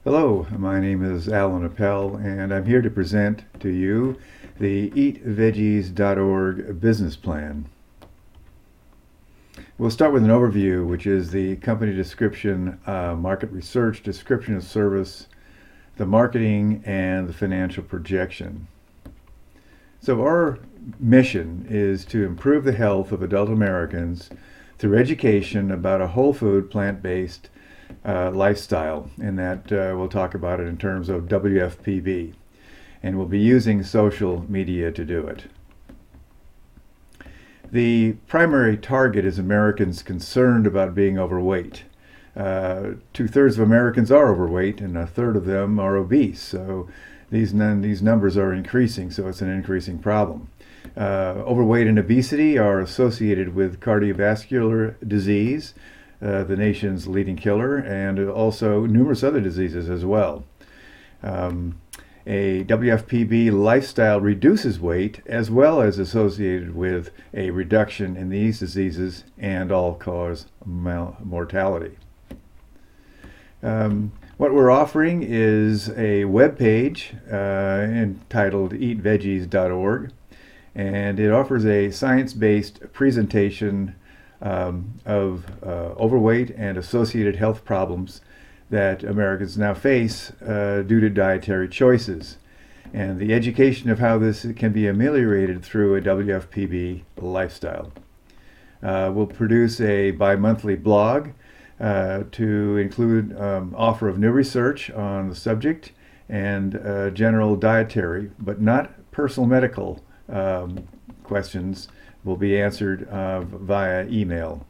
Hello, my name is Alan Appel, and I'm here to present to you the eatveggies.org business plan. We'll start with an overview, which is the company description, market research, description of service, the marketing, and the financial projection. So our mission is to improve the health of adult Americans through education about a whole food, plant-based lifestyle, and that we'll talk about it in terms of WFPB, and we'll be using social media to do it. The primary target is Americans concerned about being overweight. Two-thirds of Americans are overweight, and a third of them are obese. So these numbers are increasing, so it's an increasing problem. Overweight and obesity are associated with cardiovascular disease, the nation's leading killer, and also numerous other diseases as well. A WFPB lifestyle reduces weight as well as associated with a reduction in these diseases and all-cause mortality. What we're offering is a web page entitled eatveggies.org, and it offers a science-based presentation of overweight and associated health problems that Americans now face due to dietary choices, and the education of how this can be ameliorated through a WFPB lifestyle. We'll produce a bi-monthly blog to include offer of new research on the subject and general dietary, but not personal medical questions will be answered via email.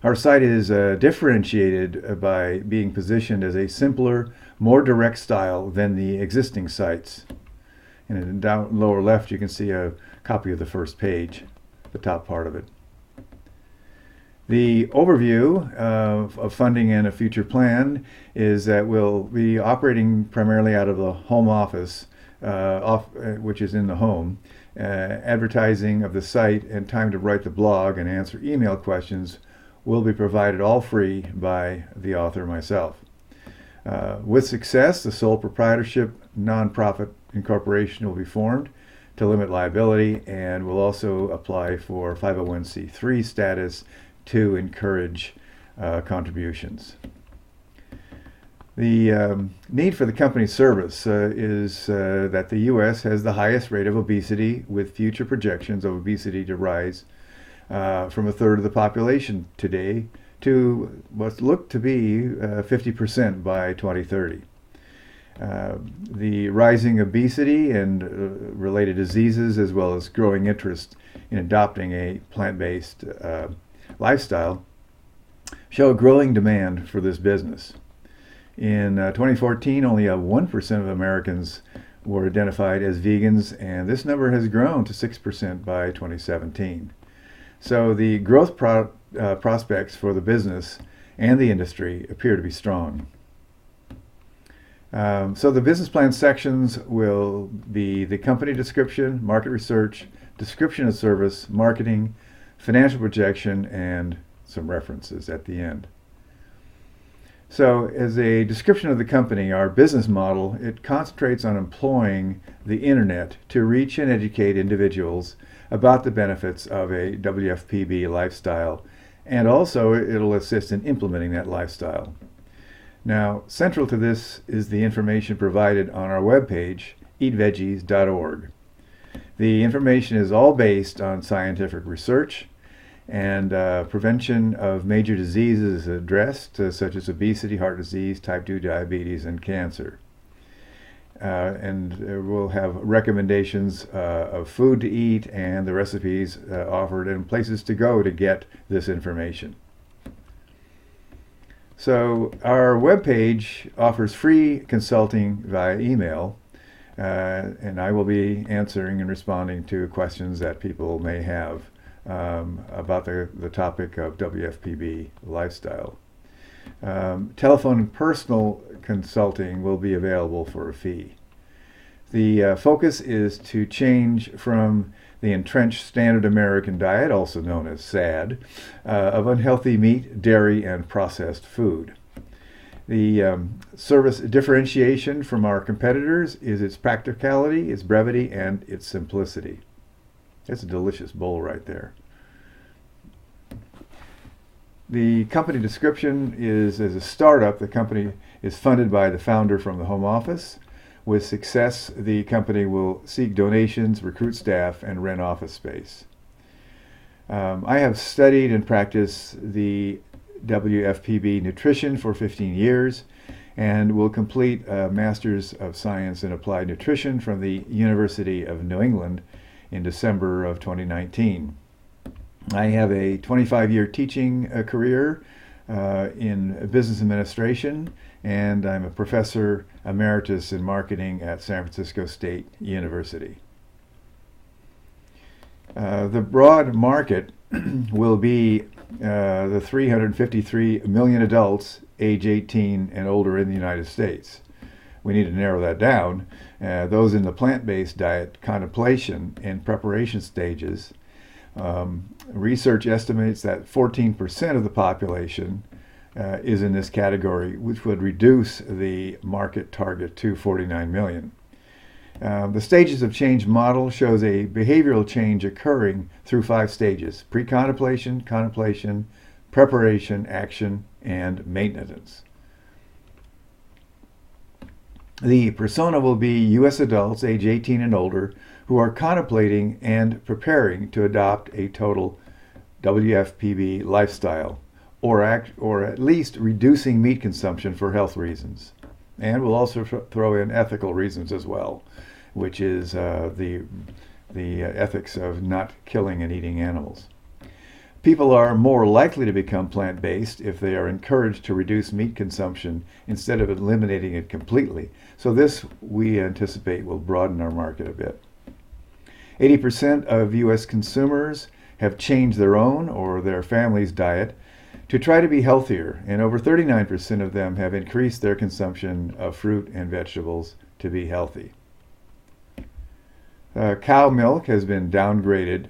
Our site is differentiated by being positioned as a simpler, more direct style than the existing sites. And in the down lower left, you can see a copy of the first page, the top part of it. The overview of funding and a future plan is that we'll be operating primarily out of the home office, which is in the home. Advertising of the site and time to write the blog and answer email questions will be provided all free by the author myself. With success, the sole proprietorship nonprofit incorporation will be formed to limit liability, and will also apply for 501c3 status to encourage contributions. The need for the company's service is that the U.S. has the highest rate of obesity, with future projections of obesity to rise from a third of the population today to what's looked to be 50% by 2030. The rising obesity and related diseases, as well as growing interest in adopting a plant-based lifestyle, show a growing demand for this business. In 2014, only 1% of Americans were identified as vegans, and this number has grown to 6% by 2017. So the growth prospects for the business and the industry appear to be strong. So the business plan sections will be the company description, market research, description of service, marketing, financial projection, and some references at the end. So as a description of the company, our business model, it concentrates on employing the internet to reach and educate individuals about the benefits of a WFPB lifestyle, and also it'll assist in implementing that lifestyle. Now, central to this is the information provided on our webpage, eatveggies.org. The information is all based on scientific research, and prevention of major diseases is addressed, such as obesity, heart disease, type 2 diabetes, and cancer. And we'll have recommendations of food to eat and the recipes offered and places to go to get this information. So our webpage offers free consulting via email, and I will be answering and responding to questions that people may have about the topic of WFPB lifestyle. Telephone and personal consulting will be available for a fee. The focus is to change from the entrenched standard American diet, also known as SAD, of unhealthy meat, dairy, and processed food. The service differentiation from our competitors is its practicality, its brevity, and its simplicity. That's a delicious bowl right there. The company description is, as a startup, the company is funded by the founder from the home office. With success, the company will seek donations, recruit staff, and rent office space. I have studied and practiced the WFPB nutrition for 15 years and will complete a Master's of Science in Applied Nutrition from the University of New England in December of 2019. I have a 25-year teaching career in business administration, and I'm a professor emeritus in marketing at San Francisco State University. The broad market will be the 353 million adults age 18 and older in the United States. We need to narrow that down. Those in the plant-based diet contemplation and preparation stages. Research estimates that 14% of the population is in this category, which would reduce the market target to 49 million. The stages of change model shows a behavioral change occurring through 5 stages: pre-contemplation, contemplation, preparation, action, and maintenance. The persona will be U.S. adults age 18 and older who are contemplating and preparing to adopt a total WFPB lifestyle, or at least reducing meat consumption for health reasons. And we'll also throw in ethical reasons as well, which is the ethics of not killing and eating animals. People are more likely to become plant-based if they are encouraged to reduce meat consumption instead of eliminating it completely. So this, we anticipate, will broaden our market a bit. 80% of U.S. consumers have changed their own or their family's diet to try to be healthier, and over 39% of them have increased their consumption of fruit and vegetables to be healthy. Cow milk has been downgraded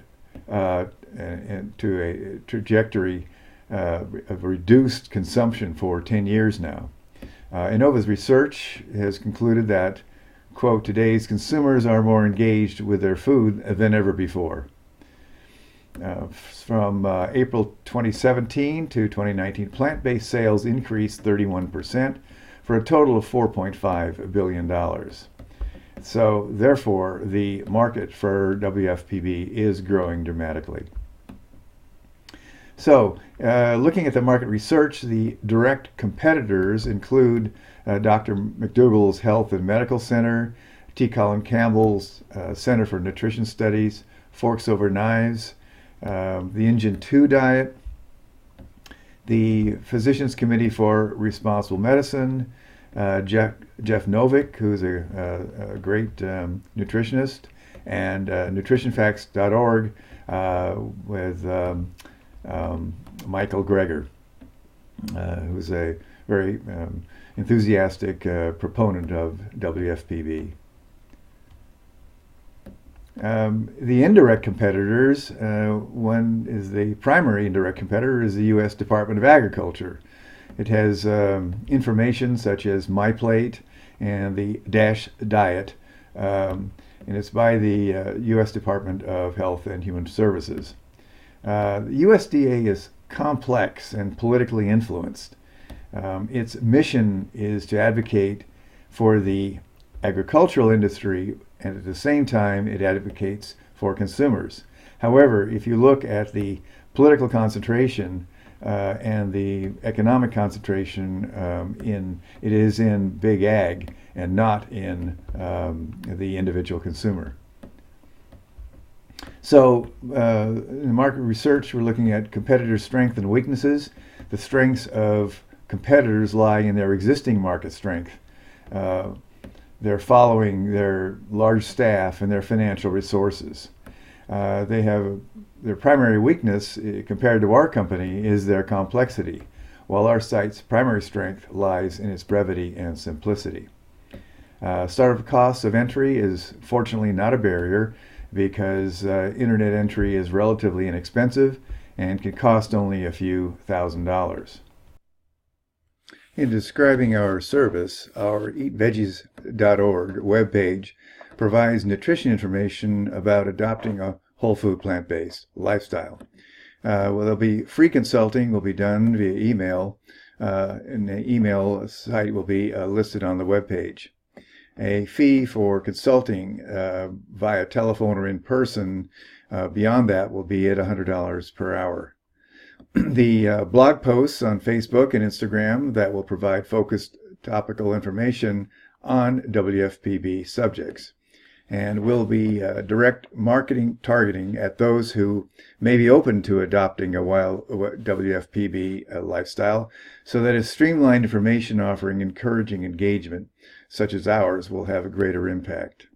to a trajectory of reduced consumption for 10 years now. Innova's research has concluded that, quote, today's consumers are more engaged with their food than ever before. From April 2017 to 2019, plant-based sales increased 31% for a total of $4.5 billion. So therefore, the market for WFPB is growing dramatically. So, looking at the market research, the direct competitors include Dr. McDougall's Health and Medical Center, T. Colin Campbell's Center for Nutrition Studies, Forks Over Knives, the Engine 2 diet, the Physicians Committee for Responsible Medicine, Jeff Novick, who's a great nutritionist, and nutritionfacts.org with Michael Greger, who's a very enthusiastic proponent of WFPB. The indirect competitors, one is the primary indirect competitor is the U.S. Department of Agriculture. It has information such as MyPlate and the DASH diet, and it's by the U.S. Department of Health and Human Services. The USDA is complex and politically influenced. Its mission is to advocate for the agricultural industry, and at the same time it advocates for consumers. However, if you look at the political concentration and the economic concentration, it is in big ag and not in the individual consumer. So in market research, we're looking at competitor strengths and weaknesses. The strengths of competitors lie in their existing market strength. They're following their large staff and their financial resources. Their primary weakness compared to our company is their complexity, while our site's primary strength lies in its brevity and simplicity. Startup costs of entry is fortunately not a barrier, because internet entry is relatively inexpensive and can cost only a few $1,000s. In describing our service, our eatveggies.org webpage provides nutrition information about adopting a whole food plant-based lifestyle. There'll be free consulting will be done via email, and the email site will be listed on the webpage. A fee for consulting via telephone or in person beyond that will be at $100 per hour. The blog posts on Facebook and Instagram that will provide focused topical information on WFPB subjects, and will be direct marketing targeting at those who may be open to adopting a wild WFPB lifestyle, so that a streamlined information offering encouraging engagement such as ours will have a greater impact.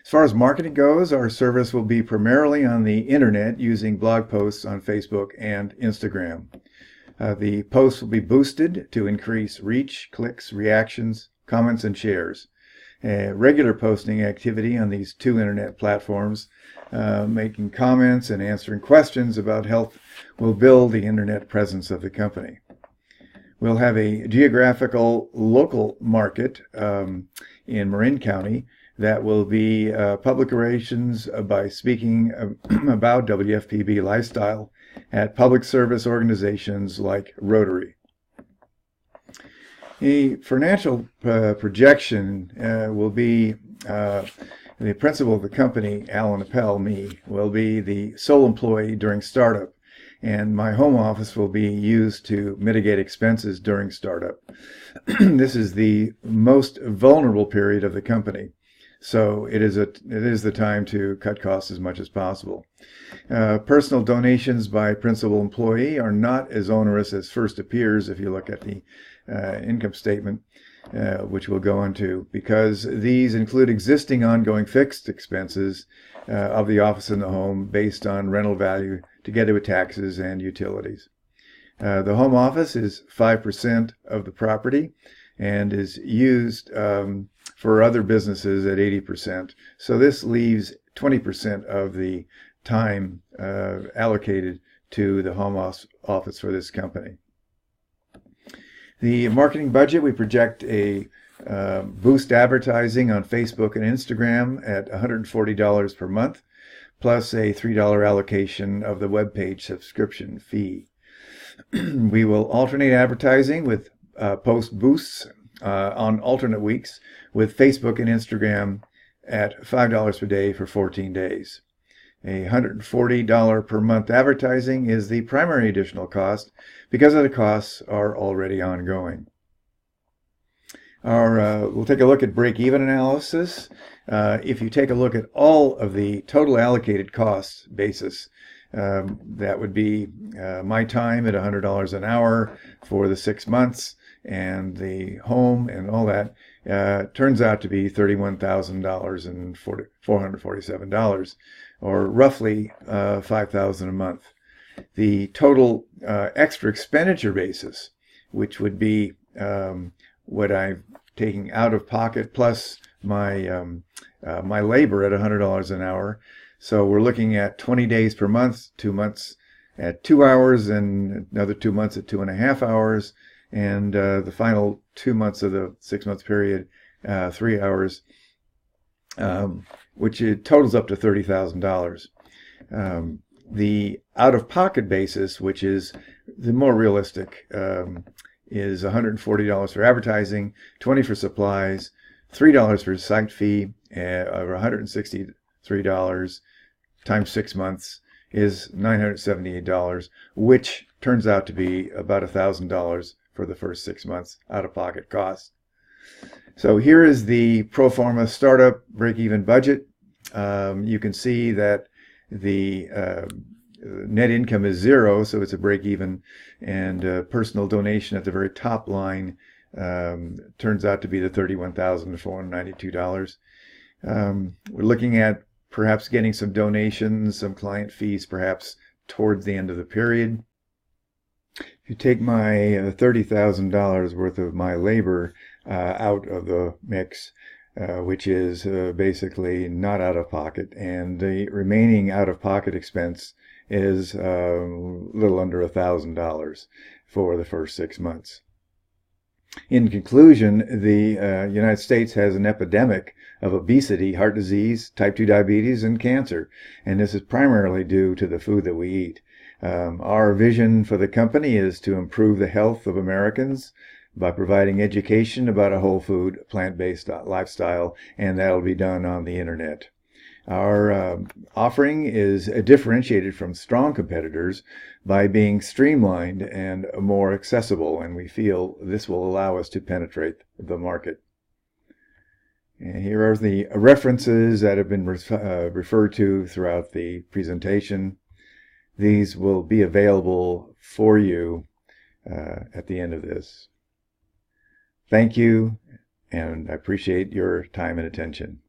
As far as marketing goes, our service will be primarily on the internet using blog posts on Facebook and Instagram. The posts will be boosted to increase reach, clicks, reactions, comments, and shares. Regular posting activity on these two internet platforms, making comments and answering questions about health, will build the internet presence of the company. We'll have a geographical local market in Marin County that will be public relations by speaking about WFPB lifestyle at public service organizations like Rotary. The financial projection will be the principal of the company, Alan Appel, me, will be the sole employee during startup, and my home office will be used to mitigate expenses during startup. This is the most vulnerable period of the company, so it is the time to cut costs as much as possible. Personal donations by principal employee are not as onerous as first appears if you look at the income statement, which we'll go into, because these include existing ongoing fixed expenses of the office and the home based on rental value together with taxes and utilities. The home office is 5% of the property and is used for other businesses at 80%. So this leaves 20% of the time allocated to the home office for this company. The marketing budget, we project a boost advertising on Facebook and Instagram at $140 per month, plus a $3 allocation of the webpage subscription fee. We will alternate advertising with post boosts on alternate weeks with Facebook and Instagram at $5 per day for 14 days. A $140 per month advertising is the primary additional cost because other costs are already ongoing. We'll take a look at break-even analysis. If you take a look at all of the total allocated costs basis, that would be my time at $100 an hour for the 6 months, and the home and all that turns out to be $31,000 and $447, or roughly $5,000 a month. The total extra expenditure basis, which would be what I'm taking out of pocket plus my my labor at $100 an hour. So we're looking at 20 days per month, 2 months at 2 hours, and another 2 months at 2.5 hours, and the final 2 months of the 6-month period, 3 hours, which it totals up to $30,000. The out-of-pocket basis, which is the more realistic, is $140 for advertising, $20 for supplies, $3 for site fee, or $163 times 6 months is $978, which turns out to be about $1,000 for the first 6 months out-of-pocket costs. So here is the pro forma startup break-even budget. You can see that the net income is zero, so it's a break-even, and personal donation at the very top line turns out to be the $31,492. We're looking at perhaps getting some donations, some client fees, perhaps towards the end of the period. If you take my $30,000 worth of my labor out of the mix, which is basically not out of pocket, and the remaining out-of-pocket expense is a little under $1,000 for the first 6 months. In conclusion, the United States has an epidemic of obesity, heart disease, type 2 diabetes, and cancer, and this is primarily due to the food that we eat. Our vision for the company is to improve the health of Americans by providing education about a whole food, plant-based lifestyle, and that'll be done on the internet. Our offering is differentiated from strong competitors by being streamlined and more accessible, and we feel this will allow us to penetrate the market. And here are the references that have been referred to throughout the presentation. These will be available for you at the end of this. Thank you, and I appreciate your time and attention.